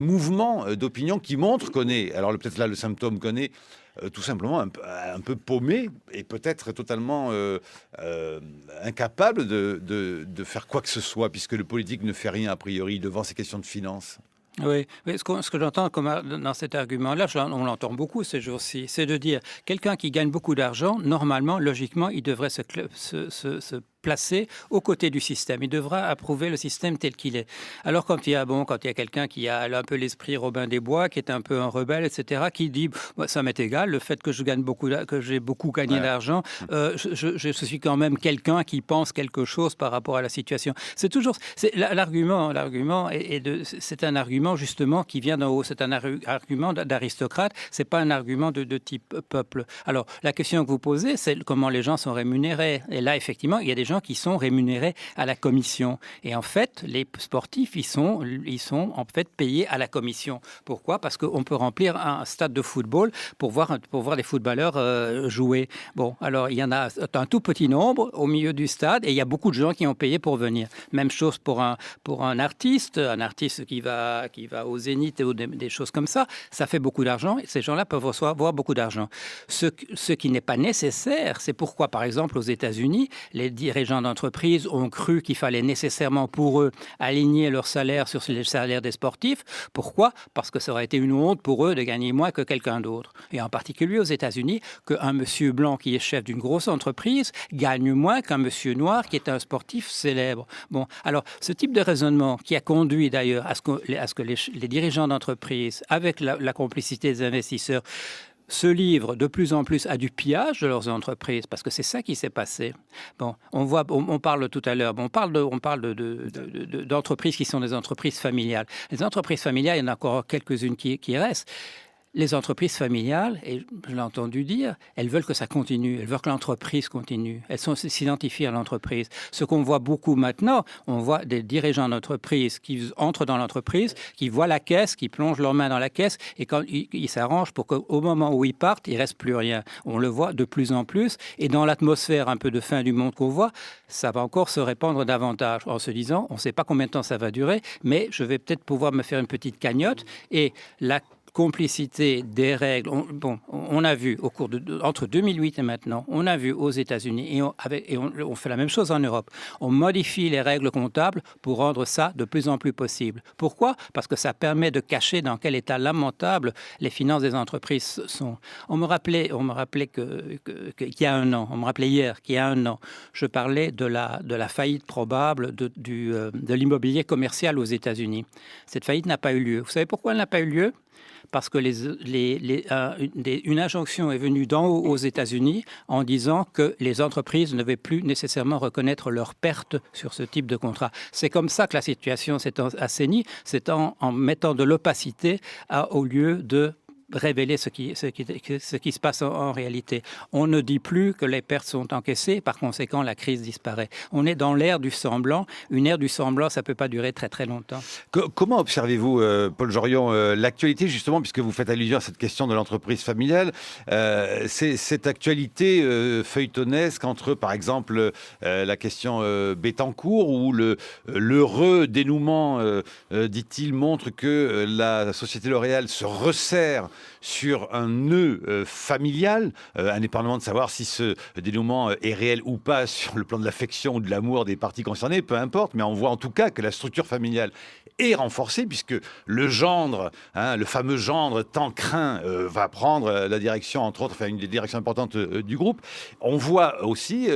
mouvement d'opinion qui montre qu'on est, alors peut-être là le symptôme qu'on est tout simplement un peu paumé et peut-être totalement incapable de faire quoi que ce soit, puisque le politique ne fait rien a priori devant ces questions de finances. Oui, oui, ce que j'entends dans cet argument-là, on l'entend beaucoup ces jours-ci, c'est de dire quelqu'un qui gagne beaucoup d'argent, normalement, logiquement, il devrait se placer aux côtés du système. Il devra approuver le système tel qu'il est. Alors quand il y a quelqu'un qui a un peu l'esprit Robin des Bois, qui est un peu un rebelle, etc., qui dit ça m'est égal, le fait que que j'ai beaucoup gagné d'argent, je suis quand même quelqu'un qui pense quelque chose par rapport à la situation. L'argument c'est un argument justement qui vient d'en haut. C'est un argument d'aristocrate. C'est pas un argument de type peuple. Alors la question que vous posez, c'est comment les gens sont rémunérés. Et là, effectivement, il y a des gens qui sont rémunérés à la commission. Et en fait, les sportifs, ils sont en fait payés à la commission. Pourquoi ? Parce qu'on peut remplir un stade de football pour voir les footballeurs jouer. Bon, alors il y en a un tout petit nombre au milieu du stade et il y a beaucoup de gens qui ont payé pour venir. Même chose pour un artiste qui va au Zénith et des choses comme ça. Ça fait beaucoup d'argent et ces gens-là peuvent recevoir beaucoup d'argent. Ce qui n'est pas nécessaire, c'est pourquoi, par exemple, aux États-Unis, les dirigeants d'entreprise ont cru qu'il fallait nécessairement pour eux aligner leur salaire sur les salaires des sportifs. Pourquoi ? Parce que ça aurait été une honte pour eux de gagner moins que quelqu'un d'autre. Et en particulier aux États-Unis, qu'un monsieur blanc qui est chef d'une grosse entreprise gagne moins qu'un monsieur noir qui est un sportif célèbre. Bon, alors ce type de raisonnement qui a conduit d'ailleurs à ce que les dirigeants d'entreprise, avec la complicité des investisseurs, se livrent de plus en plus à du pillage de leurs entreprises, parce que c'est ça qui s'est passé. Bon, on parle tout à l'heure, on parle d'entreprises qui sont des entreprises familiales. Les entreprises familiales, il y en a encore quelques-unes qui restent. Les entreprises familiales, et je l'ai entendu dire, elles veulent que ça continue, elles veulent que l'entreprise continue, elles s'identifient à l'entreprise. Ce qu'on voit beaucoup maintenant, on voit des dirigeants d'entreprise qui entrent dans l'entreprise, qui voient la caisse, qui plongent leurs mains dans la caisse, et quand ils s'arrangent pour qu'au moment où ils partent, il ne reste plus rien. On le voit de plus en plus, et dans l'atmosphère un peu de fin du monde qu'on voit, ça va encore se répandre davantage, en se disant, on ne sait pas combien de temps ça va durer, mais je vais peut-être pouvoir me faire une petite cagnotte, et la complicité des règles. On a vu entre 2008 et maintenant, on a vu aux États-Unis et on fait la même chose en Europe. On modifie les règles comptables pour rendre ça de plus en plus possible. Pourquoi ? Parce que ça permet de cacher dans quel état lamentable les finances des entreprises sont. On me rappelait qu'il y a un an, on me rappelait hier qu'il y a un an, je parlais de la faillite probable de l'immobilier commercial aux États-Unis. Cette faillite n'a pas eu lieu. Vous savez pourquoi elle n'a pas eu lieu ? Parce que une injonction est venue d'en haut aux États-Unis en disant que les entreprises ne devaient plus nécessairement reconnaître leurs pertes sur ce type de contrat. C'est comme ça que la situation s'est assainie, c'est en mettant de l'opacité au lieu de révéler ce qui se passe en réalité. On ne dit plus que les pertes sont encaissées, par conséquent la crise disparaît. On est dans l'ère du semblant. Une ère du semblant, ça ne peut pas durer très très longtemps. Comment observez-vous, Paul Jorion, l'actualité justement, puisque vous faites allusion à cette question de l'entreprise familiale, c'est cette actualité feuilletonesque entre, par exemple, la question Bettencourt, où l'heureux dénouement, dit-il, montre que la société L'Oréal se resserre sur un nœud familial, indépendamment de savoir si ce dénouement est réel ou pas sur le plan de l'affection ou de l'amour des parties concernées, peu importe, mais on voit en tout cas que la structure familiale est renforcée, puisque le gendre, le fameux gendre tant craint, va prendre la direction, entre autres, une des directions importantes du groupe. On voit aussi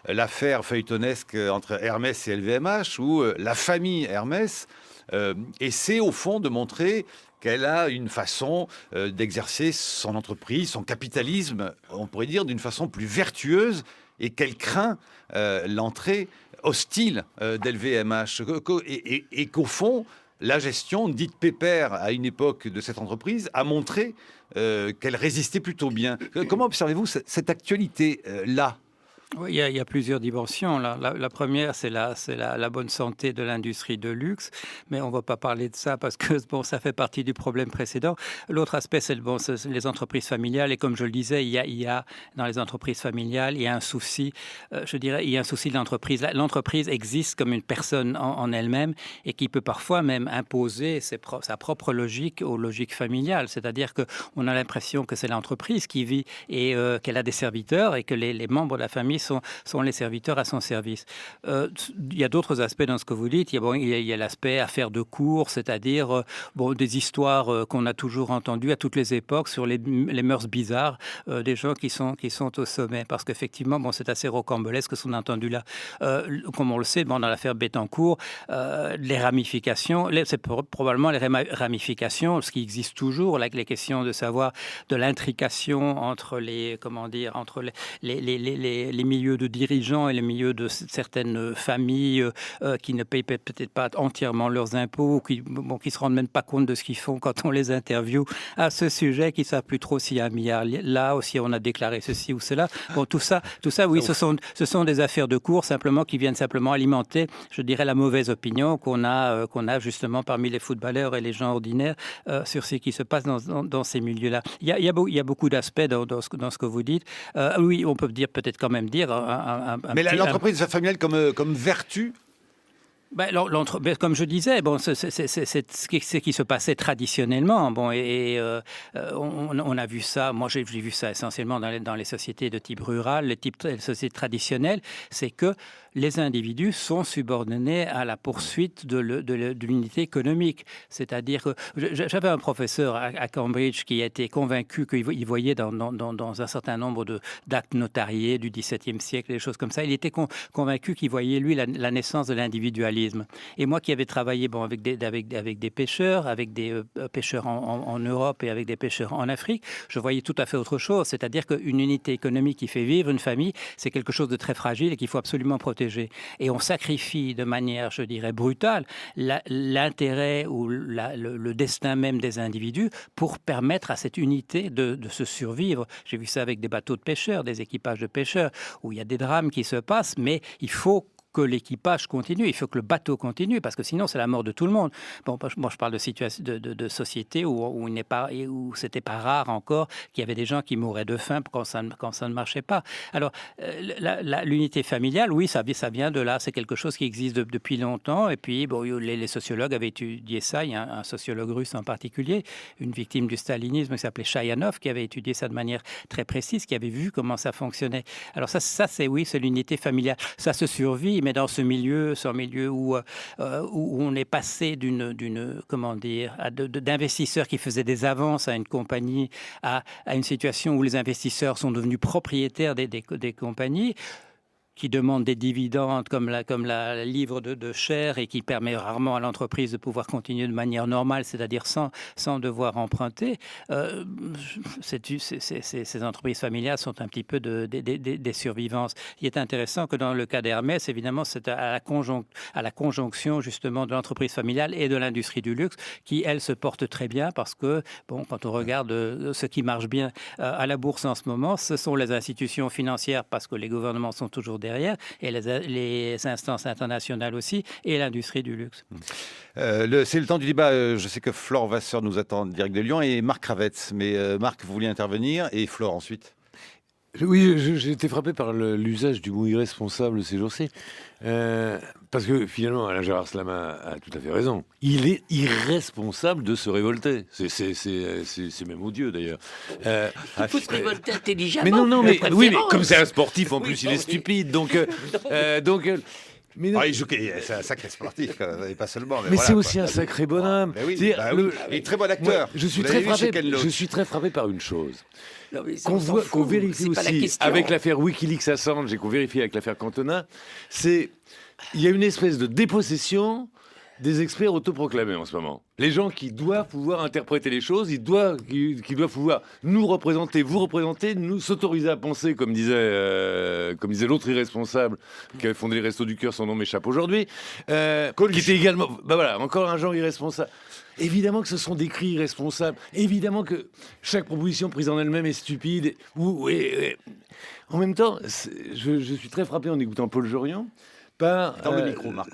l'affaire feuilletonesque entre Hermès et LVMH, où la famille Hermès essaie au fond de montrer qu'elle a une façon d'exercer son entreprise, son capitalisme, on pourrait dire, d'une façon plus vertueuse, et qu'elle craint l'entrée hostile d'LVMH. Et qu'au fond, la gestion dite pépère à une époque de cette entreprise a montré qu'elle résistait plutôt bien. Comment observez-vous cette actualité-là ? Oui, il y a plusieurs dimensions. La première, c'est la bonne santé de l'industrie de luxe, mais on ne va pas parler de ça parce que bon, ça fait partie du problème précédent. L'autre aspect, c'est les entreprises familiales. Et comme je le disais, il y a dans les entreprises familiales, il y a un souci, je dirais, il y a un souci de l'entreprise. L'entreprise existe comme une personne en elle-même et qui peut parfois même imposer sa propre logique aux logiques familiales. C'est-à-dire qu'on a l'impression que c'est l'entreprise qui vit et qu'elle a des serviteurs et que les membres de la famille sont les serviteurs à son service. Il y a d'autres aspects dans ce que vous dites. Il y a l'aspect affaire de cour, c'est-à-dire des histoires qu'on a toujours entendues à toutes les époques sur les mœurs bizarres des gens qui sont au sommet. Parce qu'effectivement, c'est assez rocambolesque ce qu'on a entendu là. Comme on le sait, dans l'affaire Bettencourt, les ramifications, c'est probablement les ramifications, ce qui existe toujours, là, les questions de savoir de l'intrication entre les milieux de dirigeants et les milieux de certaines familles qui ne payent peut-être pas entièrement leurs impôts, qui se rendent même pas compte de ce qu'ils font quand on les interviewe à ce sujet, qui ne savent plus trop s'il y a un milliard là, ou si on a déclaré ceci ou cela. Tout ça, oui, ce sont des affaires de cours simplement qui viennent simplement alimenter, je dirais, la mauvaise opinion qu'on a justement parmi les footballeurs et les gens ordinaires sur ce qui se passe dans ces milieux-là. Il y a beaucoup d'aspects dans ce que vous dites. Oui, on peut peut-être quand même dire mais l'entreprise familiale comme vertu. Comme je disais, c'est ce qui se passait traditionnellement. On a vu ça. Moi, j'ai vu ça essentiellement dans les sociétés de type rural, les sociétés traditionnelles. C'est que les individus sont subordonnés à la poursuite de l'unité économique. C'est-à-dire que j'avais un professeur à Cambridge qui était convaincu qu'il voyait dans un certain nombre d'actes notariés du XVIIe siècle, des choses comme ça. Il était convaincu qu'il voyait, lui, la naissance de l'individualisme. Et moi qui avais travaillé avec des pêcheurs, avec des pêcheurs en Europe et avec des pêcheurs en Afrique, je voyais tout à fait autre chose. C'est-à-dire qu'une unité économique qui fait vivre une famille, c'est quelque chose de très fragile et qu'il faut absolument protéger. Et on sacrifie de manière, je dirais, brutale l'intérêt ou le destin même des individus pour permettre à cette unité de se survivre. J'ai vu ça avec des bateaux de pêcheurs, des équipages de pêcheurs, où il y a des drames qui se passent, mais il faut que l'équipage continue, il faut que le bateau continue, parce que sinon c'est la mort de tout le monde. Moi je parle de situation de société où c'était pas rare encore qu'il y avait des gens qui mouraient de faim quand ça ne marchait pas. Alors l'unité familiale, oui, ça vient de là, c'est quelque chose qui existe depuis longtemps, et puis les sociologues avaient étudié ça. Il y a un sociologue russe en particulier, une victime du stalinisme qui s'appelait Chayanov, qui avait étudié ça de manière très précise, qui avait vu comment ça fonctionnait. Alors ça c'est l'unité familiale. Ça se survit, mais dans ce milieu où on est passé d'investisseurs qui faisaient des avances à une compagnie à une situation où les investisseurs sont devenus propriétaires des compagnies, qui demande des dividendes comme la livre de chair et qui permet rarement à l'entreprise de pouvoir continuer de manière normale, c'est-à-dire sans devoir emprunter. Ces entreprises familiales sont un petit peu des survivances. Il est intéressant que dans le cas d'Hermès, évidemment, c'est à la conjonction justement de l'entreprise familiale et de l'industrie du luxe qui, elle, se porte très bien parce que, quand on regarde ce qui marche bien à la bourse en ce moment, ce sont les institutions financières parce que les gouvernements sont toujours derrière, et les instances internationales aussi, et l'industrie du luxe. C'est le temps du débat. Je sais que Flore Vasseur nous attend direct de Lyon et Marc Ravetz. Mais Marc, vous vouliez intervenir et Flore ensuite. Oui, j'ai été frappé par l'usage du mot irresponsable ces jours-ci. Parce que finalement, Alain Gérard Slama a tout à fait raison. Il est irresponsable de se révolter. C'est même odieux d'ailleurs. Il faut se révolter intelligemment. Mais non, mais comme c'est un sportif, en plus, il est stupide. Mais non. Il joue, c'est un sacré sportif, et pas seulement. Mais voilà, c'est aussi un sacré bonhomme. Il est très bon acteur. Je suis très frappé par une chose. Qu'on vérifie aussi avec l'affaire Wikileaks Assange et qu'on vérifie avec l'affaire Cantona, il y a une espèce de dépossession des experts autoproclamés en ce moment. Les gens qui doivent pouvoir interpréter les choses, qui doivent pouvoir nous représenter, vous représenter, nous s'autoriser à penser, comme disait l'autre irresponsable qui avait fondé les Restos du Cœur, son nom m'échappe aujourd'hui, qui était également, encore un genre irresponsable. Évidemment que ce sont des cris irresponsables. Évidemment que chaque proposition prise en elle-même est stupide. En même temps, je suis très frappé en écoutant Paul Jorion par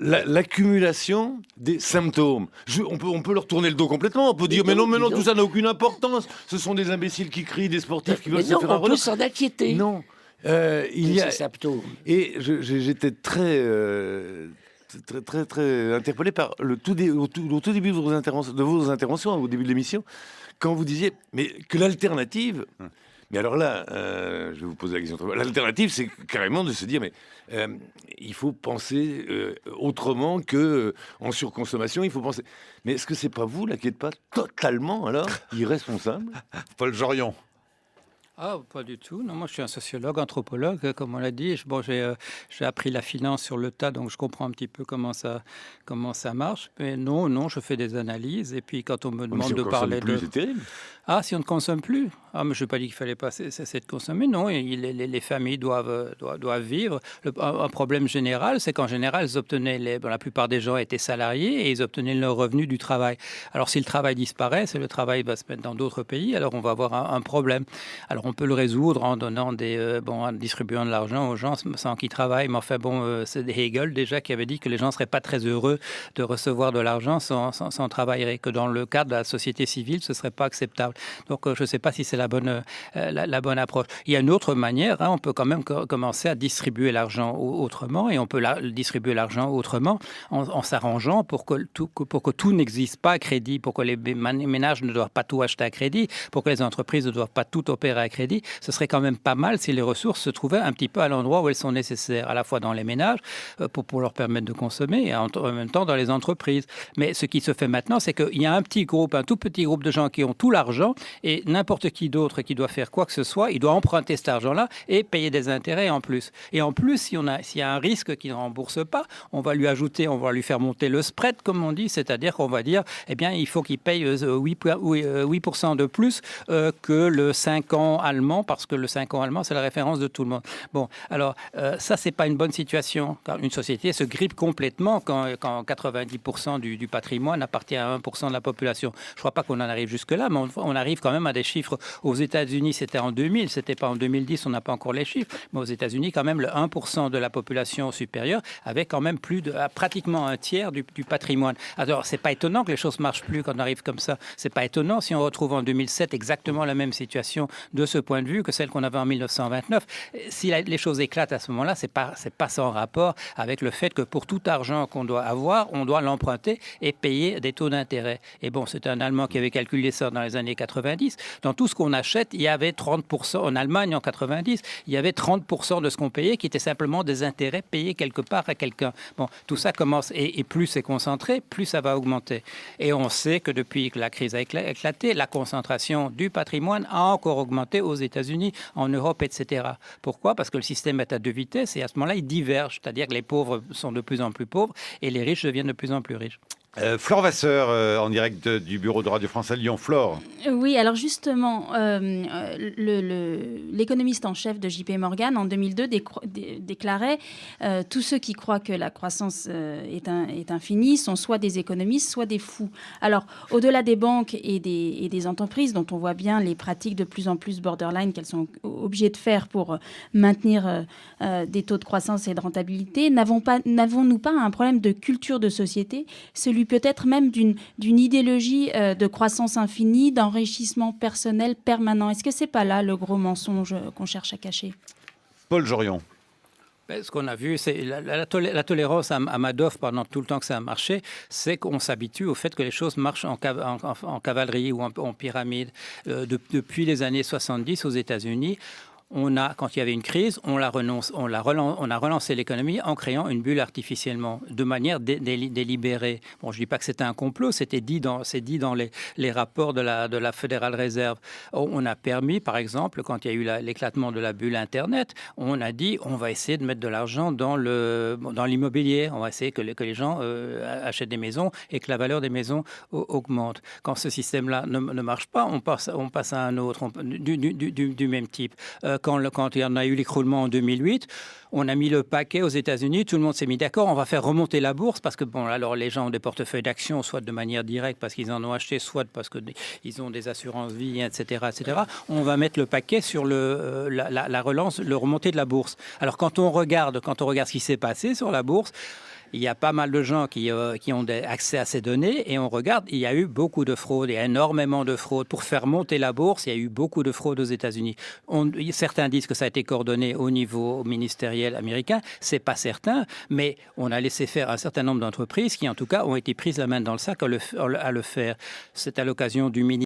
l'accumulation des symptômes. On peut leur tourner le dos complètement. On peut dire mais non, tout ça n'a aucune importance. Ce sont des imbéciles qui crient, des sportifs qui veulent se faire un relais. On peut s'en inquiéter. Non. Il y a... Et j'étais très interpellé par au tout début de vos interventions, au début de l'émission, quand vous disiez mais que l'alternative... Mais alors là, je vais vous poser la question. L'alternative, c'est carrément de se dire, mais il faut penser autrement que en surconsommation. Il faut penser. Mais est-ce que c'est pas vous là qui n'êtes pas totalement alors irresponsable, Paul Jorion? Ah, pas du tout. Non, moi, je suis un sociologue, anthropologue, comme on l'a dit. Bon, j'ai appris la finance sur le tas, donc je comprends un petit peu comment ça marche. Mais non, je fais des analyses. Et puis, quand on me demande de parler de... C'est terrible. Ah, si on ne consomme plus? Ah, mais je n'ai pas dit qu'il fallait pas cesser de consommer. Non, les familles doivent vivre. Un problème général, c'est qu'en général, la plupart des gens étaient salariés et ils obtenaient leur revenu du travail. Alors, si le travail disparaît, si le travail va se mettre dans d'autres pays, alors on va avoir un problème. Alors, on peut le résoudre en donnant en distribuant de l'argent aux gens sans qu'ils travaillent. Mais enfin, c'est Hegel déjà qui avait dit que les gens ne seraient pas très heureux de recevoir de l'argent sans travailler, que dans le cadre de la société civile, ce ne serait pas acceptable. Donc, je ne sais pas si c'est la bonne approche. Il y a une autre manière, on peut quand même commencer à distribuer l'argent autrement, et on peut distribuer l'argent autrement en s'arrangeant pour que tout n'existe pas à crédit, pour que les ménages ne doivent pas tout acheter à crédit, pour que les entreprises ne doivent pas tout opérer à crédit. Ce serait quand même pas mal si les ressources se trouvaient un petit peu à l'endroit où elles sont nécessaires, à la fois dans les ménages, pour leur permettre de consommer, et en même temps dans les entreprises. Mais ce qui se fait maintenant, c'est qu'il y a un tout petit groupe de gens qui ont tout l'argent, et n'importe qui d'autre qui doit faire quoi que ce soit, il doit emprunter cet argent-là et payer des intérêts en plus. Et en plus, s'il y a un risque qu'il ne rembourse pas, on va lui faire monter le spread, comme on dit, c'est-à-dire qu'on va dire, il faut qu'il paye 8% de plus que le 5 ans allemand, parce que le 5 ans allemand, c'est la référence de tout le monde. Bon, alors, ça, c'est pas une bonne situation, car une société se grippe complètement quand 90% du patrimoine appartient à 1% de la population. Je crois pas qu'on en arrive jusque-là, mais on arrive quand même à des chiffres. Aux États-Unis, c'était en 2000, c'était pas en 2010, on n'a pas encore les chiffres, mais aux États-Unis, quand même, le 1% de la population supérieure avait quand même pratiquement un tiers du patrimoine. Alors, c'est pas étonnant que les choses marchent plus quand on arrive comme ça. C'est pas étonnant si on retrouve en 2007 exactement la même situation de ce point de vue que celle qu'on avait en 1929. Si les choses éclatent à ce moment-là, c'est pas sans rapport avec le fait que pour tout argent qu'on doit avoir, on doit l'emprunter et payer des taux d'intérêt. Et bon, c'est un Allemand qui avait calculé ça dans les années 90. Dans tout ce qu'on achète, il y avait 30%, en Allemagne en 90, il y avait 30% de ce qu'on payait qui était simplement des intérêts payés quelque part à quelqu'un. Bon, tout ça commence, et plus c'est concentré, plus ça va augmenter. Et on sait que depuis que la crise a éclaté, la concentration du patrimoine a encore augmenté aux États-Unis, en Europe, etc. Pourquoi? Parce que le système est à deux vitesses, et à ce moment-là, il diverge. C'est-à-dire que les pauvres sont de plus en plus pauvres et les riches deviennent de plus en plus riches. Flore Vasseur, en direct du bureau de Radio France à Lyon. Flore. Oui, alors justement, l'économiste en chef de JP Morgan, en 2002, déclarait tous ceux qui croient que la croissance est infinie sont soit des économistes, soit des fous. Alors, au-delà des banques et des entreprises, dont on voit bien les pratiques de plus en plus borderline qu'elles sont obligées de faire pour maintenir des taux de croissance et de rentabilité, n'avons-nous pas un problème de culture de société, celui peut-être même d'une idéologie de croissance infinie, d'enrichissement personnel permanent? Est-ce que c'est pas là le gros mensonge qu'on cherche à cacher? Paul Jorion. Ce qu'on a vu, c'est la tolérance à Madoff pendant tout le temps que ça a marché, c'est qu'on s'habitue au fait que les choses marchent en cavalerie ou en pyramide. Depuis les années 70 aux États-Unis, quand il y avait une crise, on a relancé l'économie en créant une bulle artificiellement, de manière délibérée. Bon, je ne dis pas que c'était un complot, c'est dit dans les rapports de la Federal Reserve. On a permis, par exemple, quand il y a eu l'éclatement de la bulle Internet, on a dit on va essayer de mettre de l'argent dans l'immobilier, on va essayer que les gens achètent des maisons et que la valeur des maisons augmente. Quand ce système-là ne marche pas, on passe à un autre du même type. quand il y en a eu l'écroulement en 2008, on a mis le paquet aux États-Unis, tout le monde s'est mis d'accord, on va faire remonter la bourse parce que, bon, alors les gens ont des portefeuilles d'actions, soit de manière directe parce qu'ils en ont acheté, soit parce qu'ils ont des assurances vie, etc., etc. On va mettre le paquet sur la relance, le remontée de la bourse. Alors quand on regarde ce qui s'est passé sur la bourse, il y a pas mal de gens qui ont accès à ces données et on regarde, il y a eu beaucoup de fraudes, il y a énormément de fraudes. Pour faire monter la bourse, il y a eu beaucoup de fraudes aux États-Unis. Certains disent que ça a été coordonné au niveau ministériel américain, c'est pas certain, mais on a laissé faire un certain nombre d'entreprises qui, en tout cas, ont été prises la main dans le sac à le faire. C'est à l'occasion du